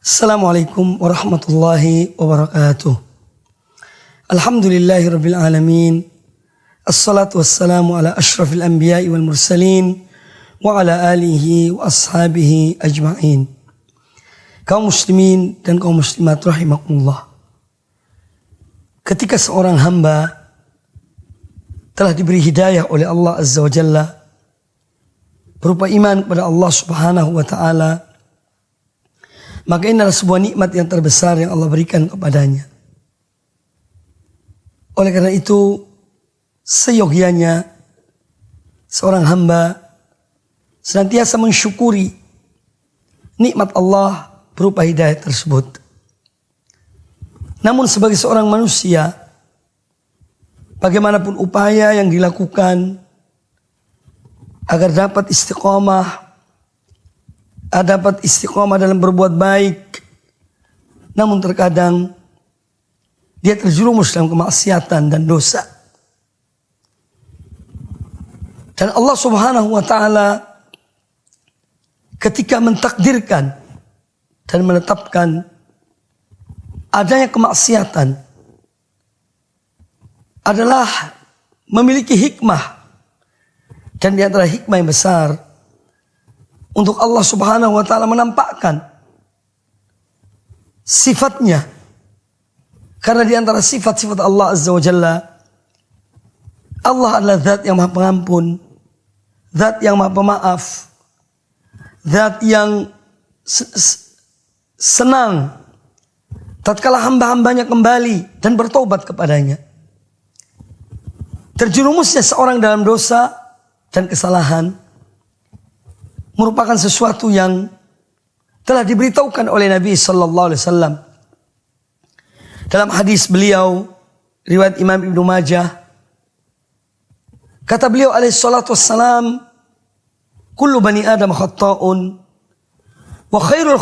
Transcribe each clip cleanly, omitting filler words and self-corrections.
Assalamualaikum warahmatullahi wabarakatuh. Alhamdulillahirabbil alamin. Assalatu wassalamu ala asyrafil anbiya'i wal mursalin wa ala alihi wa ashabihi ajma'in. Kaum muslimin dan kaum muslimat rahimakumullah. Ketika seorang hamba telah diberi hidayah oleh Allah Azza wa Jalla berupa iman kepada Allah Subhanahu wa taala, maka ini adalah sebuah nikmat yang terbesar yang Allah berikan kepadanya. Oleh karena itu, seyogianya seorang hamba senantiasa mensyukuri nikmat Allah berupa hidayah tersebut. Namun sebagai seorang manusia, bagaimanapun upaya yang dilakukan agar dapat istiqomah dalam berbuat baik, namun terkadang dia terjerumus dalam kemaksiatan dan dosa. Dan Allah Subhanahu wa taala ketika mentakdirkan dan menetapkan adanya kemaksiatan adalah memiliki hikmah, dan di antara hikmah yang besar untuk Allah Subhanahu wa taala menampakkan sifatnya. Karena di antara sifat-sifat Allah Azza wa Jalla, Allah adalah zat yang maha pengampun, zat yang maha pemaaf, zat yang senang tatkala hamba-hambanya kembali dan bertobat kepadanya. Terjerumusnya seorang dalam dosa dan kesalahan merupakan sesuatu yang telah diberitahukan oleh Nabi sallallahu alaihi wasallam. Dalam hadis beliau riwayat Imam Ibnu Majah, kata beliau alaihi salatu wassalam, kullu bani adam khata'un wa khairul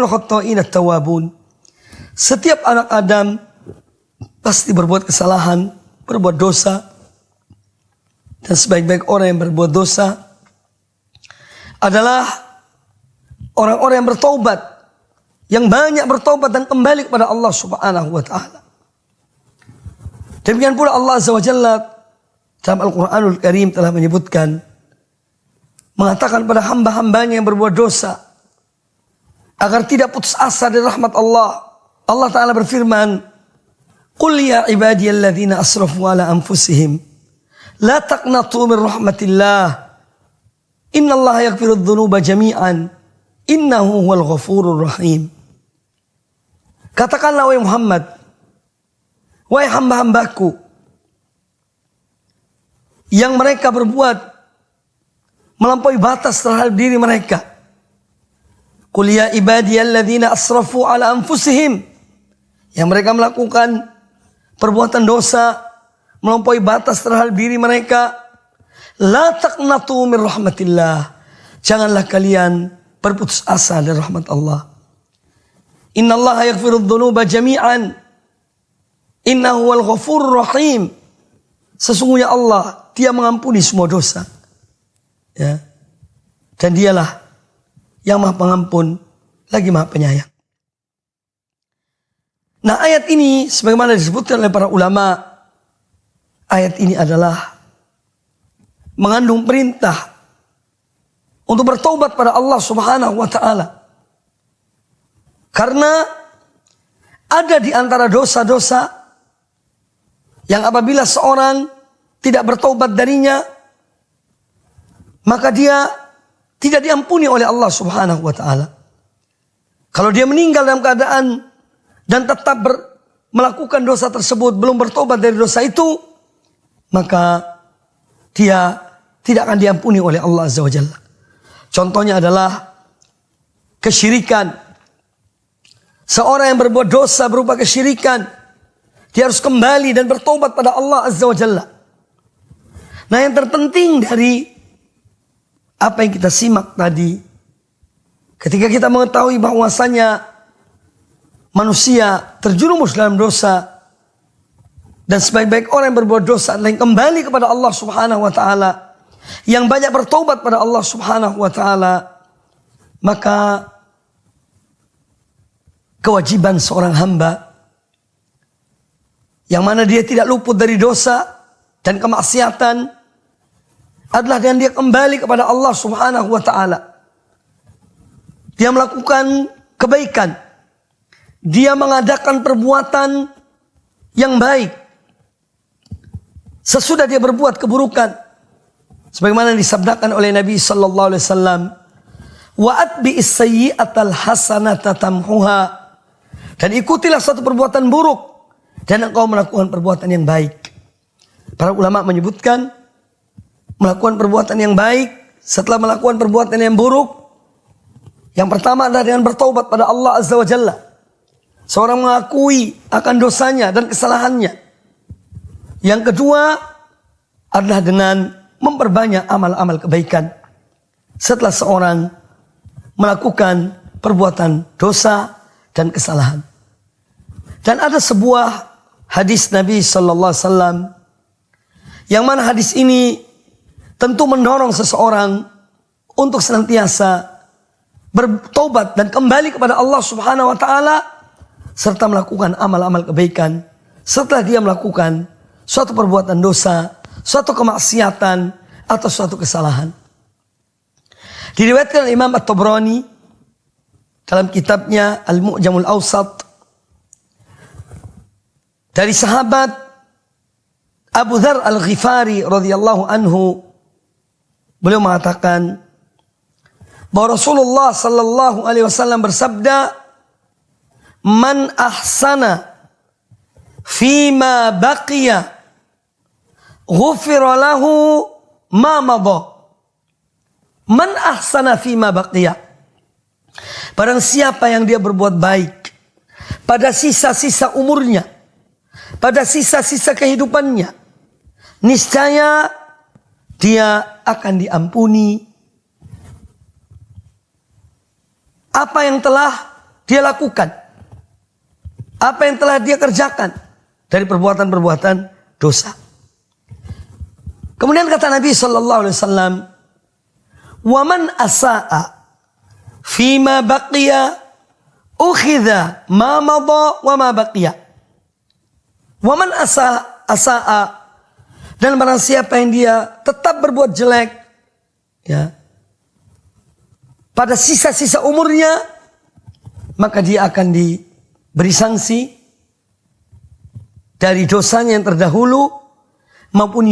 khata'in at-tawwabun. Setiap anak Adam pasti berbuat kesalahan, berbuat dosa, dan sebaik-baik orang yang berbuat dosa adalah orang-orang yang bertaubat, yang banyak bertaubat dan kembali kepada Allah Subhanahu wa taala. Demikian pula Allah Azza wa Jalla dalam Al-Qur'anul Karim telah menyebutkan, mengatakan pada hamba-hambanya yang berbuat dosa agar tidak putus asa dari rahmat Allah. Allah taala berfirman, "Qul ya ibadiyalladzina asrafu ala anfusihim la taqnatu min rahmatillah. Innallaha yaghfirudz dzunuba jami'an. Innahu huwal ghafurur rahim." Katakanlah wahai Muhammad, wahai hamba-hambaku yang mereka berbuat melampaui batas terhadap diri mereka. Qul ya ibadiyalladzina asrafu ala anfusihim, yang mereka melakukan perbuatan dosa melampaui batas terhadap diri mereka. La taqnatu min rahmatillah, janganlah kalian berputus asa dari rahmat Allah. Innallaha yaghfirudz dzunuba jami'an. Innahu huwal ghafurur rahim. Sesungguhnya Allah, Dia mengampuni semua dosa. Ya. Dan Dialah yang Maha Pengampun lagi Maha Penyayang. Nah, ayat ini sebagaimana disebutkan oleh para ulama, ayat ini adalah mengandung perintah untuk bertaubat pada Allah Subhanahu wa taala. Karena ada di antara dosa-dosa yang apabila seorang tidak bertaubat darinya, maka dia tidak diampuni oleh Allah Subhanahu wa taala. Kalau dia meninggal dalam keadaan dan tetap melakukan dosa tersebut, belum bertobat dari dosa itu, maka dia tidak akan diampuni oleh Allah Azza wa Jalla. Contohnya adalah kesyirikan. Seorang yang berbuat dosa berupa kesyirikan, dia harus kembali dan bertobat pada Allah Azza wa Jalla. Nah, yang terpenting dari apa yang kita simak tadi, ketika kita mengetahui bahwasanya manusia terjerumus dalam dosa, dan sebaik-baik orang yang berbuat dosa adalah yang kembali kepada Allah Subhanahu wa taala, yang banyak bertobat pada Allah Subhanahu wa taala, maka kewajiban seorang hamba yang mana dia tidak luput dari dosa dan kemaksiatan adalah dengan dia kembali kepada Allah Subhanahu wa ta'ala. Dia melakukan kebaikan. Dia mengadakan perbuatan yang baik sesudah dia berbuat keburukan. Sebagaimana disabdakan oleh Nabi sallallahu alaihi wasallam, wa atbi'is sayyi'atal hasanata tamhuha. Dan ikutilah satu perbuatan buruk dan engkau melakukan perbuatan yang baik. Para ulama menyebutkan melakukan perbuatan yang baik setelah melakukan perbuatan yang buruk, yang pertama adalah dengan bertaubat pada Allah Azza wa Jalla. Seorang mengakui akan dosanya dan kesalahannya. Yang kedua adalah dengan memperbanyak amal-amal kebaikan setelah seorang melakukan perbuatan dosa dan kesalahan. Dan ada sebuah hadis Nabi sallallahu alaihi wasallam yang mana hadis ini tentu mendorong seseorang untuk senantiasa bertobat dan kembali kepada Allah Subhanahu wa taala serta melakukan amal-amal kebaikan setelah dia melakukan suatu perbuatan dosa, suatu kemaksiatan atau suatu kesalahan. Diriwayatkan oleh Imam At-Tabrani dalam kitabnya Al-Mu'jamul Awsat dari sahabat Abu Dzar Al-Ghifari radhiyallahu anhu, beliau mengatakan bahwa Rasulullah sallallahu alaihi wasallam bersabda, "Man ahsana fima baqiya ghufira lahu ma madha." Man ahsana fima baqiya. Barang siapa yang dia berbuat baik pada sisa-sisa umurnya, pada sisa-sisa kehidupannya, niscaya dia akan diampuni apa yang telah dia lakukan, apa yang telah dia kerjakan dari perbuatan-perbuatan dosa. Kemudian kata Nabi sallallahu alaihi wasallam, "Wa man asaa fima baqiya ukhidha ma madha wa ma baqiya." Wa man asaa, dan barang siapa yang dia tetap berbuat jelek ya pada sisa-sisa umurnya, maka dia akan diberi sanksi dari dosanya yang terdahulu maupun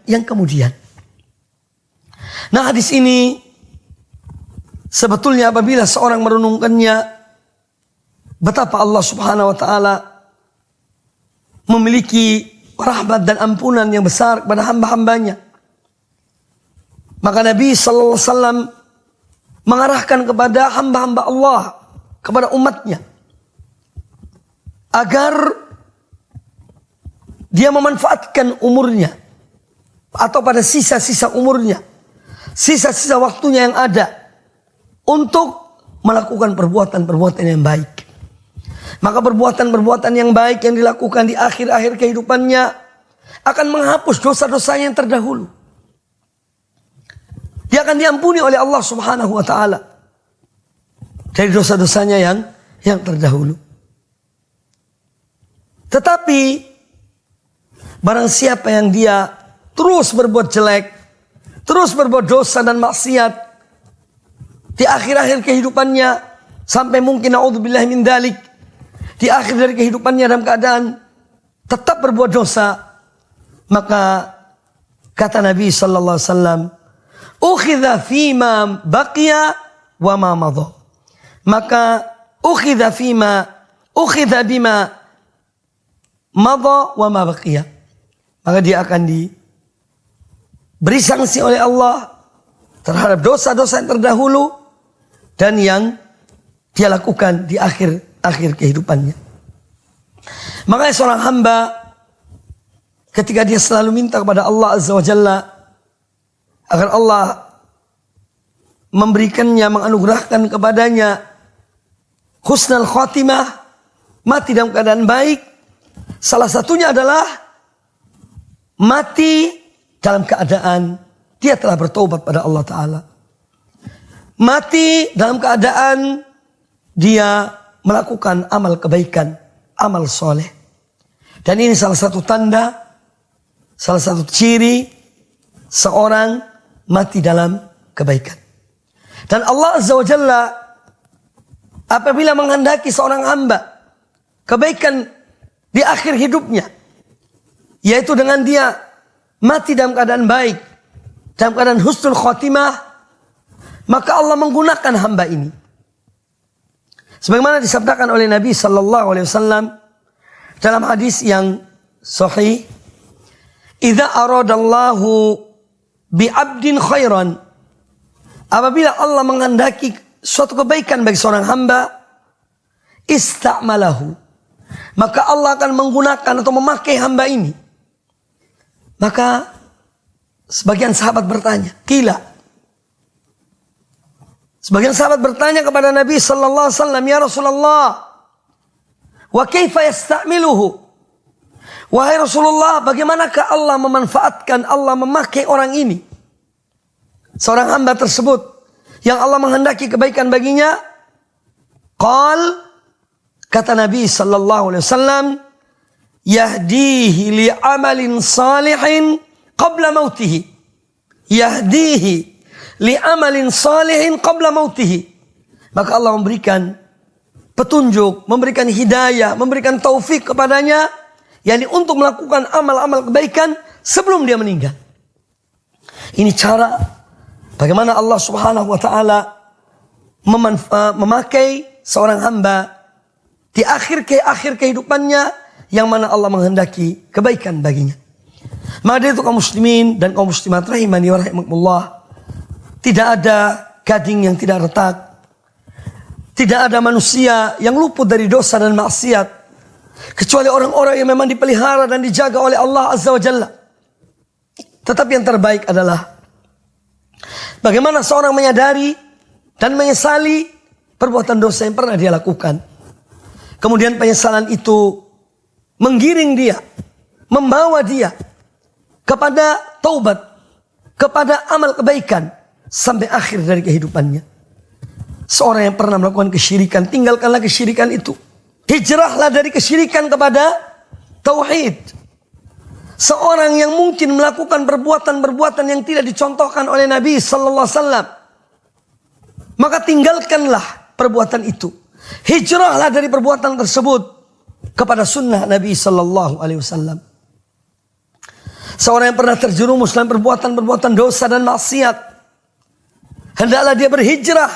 yang kemudian. Nah, hadis ini sebetulnya apabila seorang merenungkannya, betapa Allah Subhanahu wa taala memiliki rahmat dan ampunan yang besar kepada hamba-hambanya. Maka Nabi sallallahu alaihi wasallam mengarahkan kepada hamba-hamba Allah, kepada umatnya, agar dia memanfaatkan umurnya atau pada sisa-sisa umurnya, sisa-sisa waktunya yang ada untuk melakukan perbuatan-perbuatan yang baik. Maka perbuatan-perbuatan yang baik yang dilakukan di akhir-akhir kehidupannya akan menghapus dosa-dosanya yang terdahulu. Dia akan diampuni oleh Allah Subhanahu wa taala dari dosa-dosanya yang terdahulu. Tetapi barang siapa yang dia terus berbuat jelek, terus berbuat dosa dan maksiat di akhir-akhir kehidupannya, sampai mungkin naudzubillah min dzalik, di akhir dari kehidupannya dalam keadaan tetap berbuat dosa, maka kata Nabi sallallahu alaihi wasallam, "Ukhidha fima baqiya wa ma madha." Maka ukhidha bima madha wa ma baqiya. Maka dia akan diberi sanksi oleh Allah terhadap dosa-dosa yang terdahulu dan yang dia lakukan di akhir kehidupannya. Makanya seorang hamba ketika dia selalu minta kepada Allah Azza wa Jalla agar Allah memberikannya, menganugerahkan kepadanya husnul khatimah, mati dalam keadaan baik, salah satunya adalah mati dalam keadaan dia telah bertobat pada Allah Ta'ala. Mati dalam keadaan dia melakukan amal kebaikan, amal soleh. Dan ini salah satu tanda, salah satu ciri seorang mati dalam kebaikan. Dan Allah Azza wa Jalla apabila menghendaki seorang hamba kebaikan di akhir hidupnya, yaitu dengan dia mati dalam keadaan baik, dalam keadaan husnul khotimah, maka Allah menggunakan hamba ini. Sebagaimana disabdakan oleh Nabi sallallahu alaihi wasallam dalam hadis yang sahih, "Idza aradallahu bi 'abdin khairan", apabila Allah menghendaki suatu kebaikan bagi seorang hamba, ista'malahu, maka Allah akan menggunakan atau memakai hamba ini. Maka sebagian sahabat bertanya, sebagian sahabat bertanya kepada Nabi sallallahu alaihi wasallam, "Ya Rasulullah, wa kaifa yasta'miluhu?" Wahai Rasulullah, bagaimanakah Allah memanfaatkan, Allah memakai orang ini, seorang hamba tersebut yang Allah menghendaki kebaikan baginya? Kata Nabi sallallahu alaihi wasallam, "Yahdihi li amalin salihin qabla mautihi." Yahdihi li amalin salihin qabla mautihi. Maka Allah memberikan petunjuk, memberikan hidayah, memberikan taufik kepadanya, yakni untuk melakukan amal-amal kebaikan sebelum dia meninggal. Ini cara bagaimana Allah Subhanahu wa taala memakai seorang hamba di akhir kehidupannya, yang mana Allah menghendaki kebaikan baginya. Maka itu kaum muslimin dan kaum muslimat rahimani wa rahimakumullah, tidak ada gading yang tidak retak, tidak ada manusia yang luput dari dosa dan maksiat, kecuali orang-orang yang memang dipelihara dan dijaga oleh Allah Azza wa Jalla. Tetapi yang terbaik adalah bagaimana seorang menyadari dan menyesali perbuatan dosa yang pernah dia lakukan. Kemudian penyesalan itu menggiring dia, membawa dia kepada taubat, kepada amal kebaikan sampai akhir dari kehidupannya. Seorang yang pernah melakukan kesyirikan, tinggalkanlah kesyirikan itu. Hijrahlah dari kesyirikan kepada tauhid. Seorang yang mungkin melakukan perbuatan-perbuatan yang tidak dicontohkan oleh Nabi sallallahu alaihi wasallam, maka tinggalkanlah perbuatan itu. Hijrahlah dari perbuatan tersebut kepada sunnah Nabi sallallahu alaihi wasallam. Seorang yang pernah terjerumus dalam perbuatan-perbuatan dosa dan maksiat, hendaklah dia berhijrah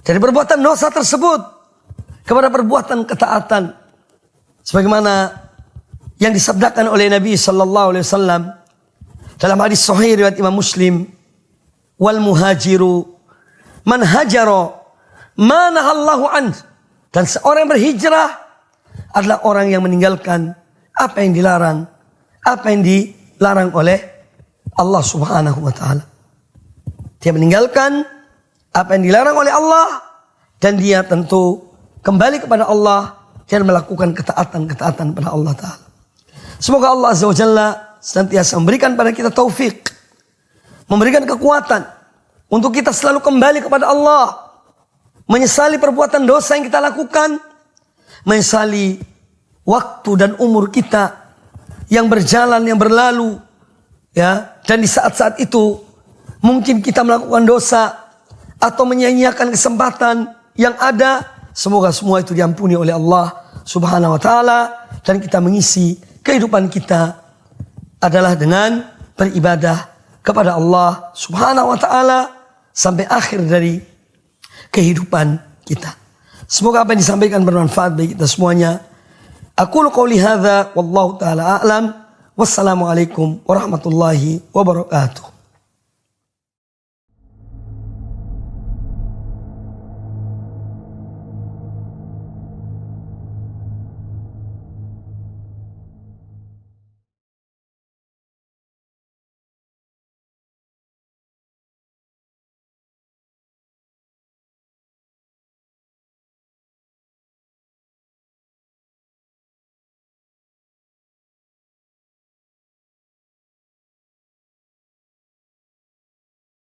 dari perbuatan dosa tersebut kepada perbuatan ketaatan, sebagaimana yang disabdakan oleh Nabi sallallahu alaihi wasallam dalam hadis sahih riwayat Imam Muslim, "Wal muhajiru man hajara ma nahallahu an." Dan seorang yang berhijrah adalah orang yang meninggalkan apa yang dilarang, apa yang dilarang oleh Allah Subhanahu wa taala. Dia meninggalkan apa yang dilarang oleh Allah, dan dia tentu kembali kepada Allah dan melakukan ketaatan-ketaatan pada Allah Ta'ala. Semoga Allah Azza wa Jalla senantiasa memberikan pada kita taufik, memberikan kekuatan untuk kita selalu kembali kepada Allah, menyesali perbuatan dosa yang kita lakukan, menyesali waktu dan umur kita yang berjalan, yang berlalu, ya. Dan di saat-saat itu mungkin kita melakukan dosa atau menyia-nyiakan kesempatan yang ada. Semoga semua itu diampuni oleh Allah Subhanahu wa taala, dan kita mengisi kehidupan kita adalah dengan beribadah kepada Allah Subhanahu wa taala sampai akhir dari kehidupan kita. Semoga apa yang disampaikan bermanfaat bagi kita semuanya. Aqulu qouli hadza wallahu taala a'lam. Wassalamualaikum warahmatullahi wabarakatuh.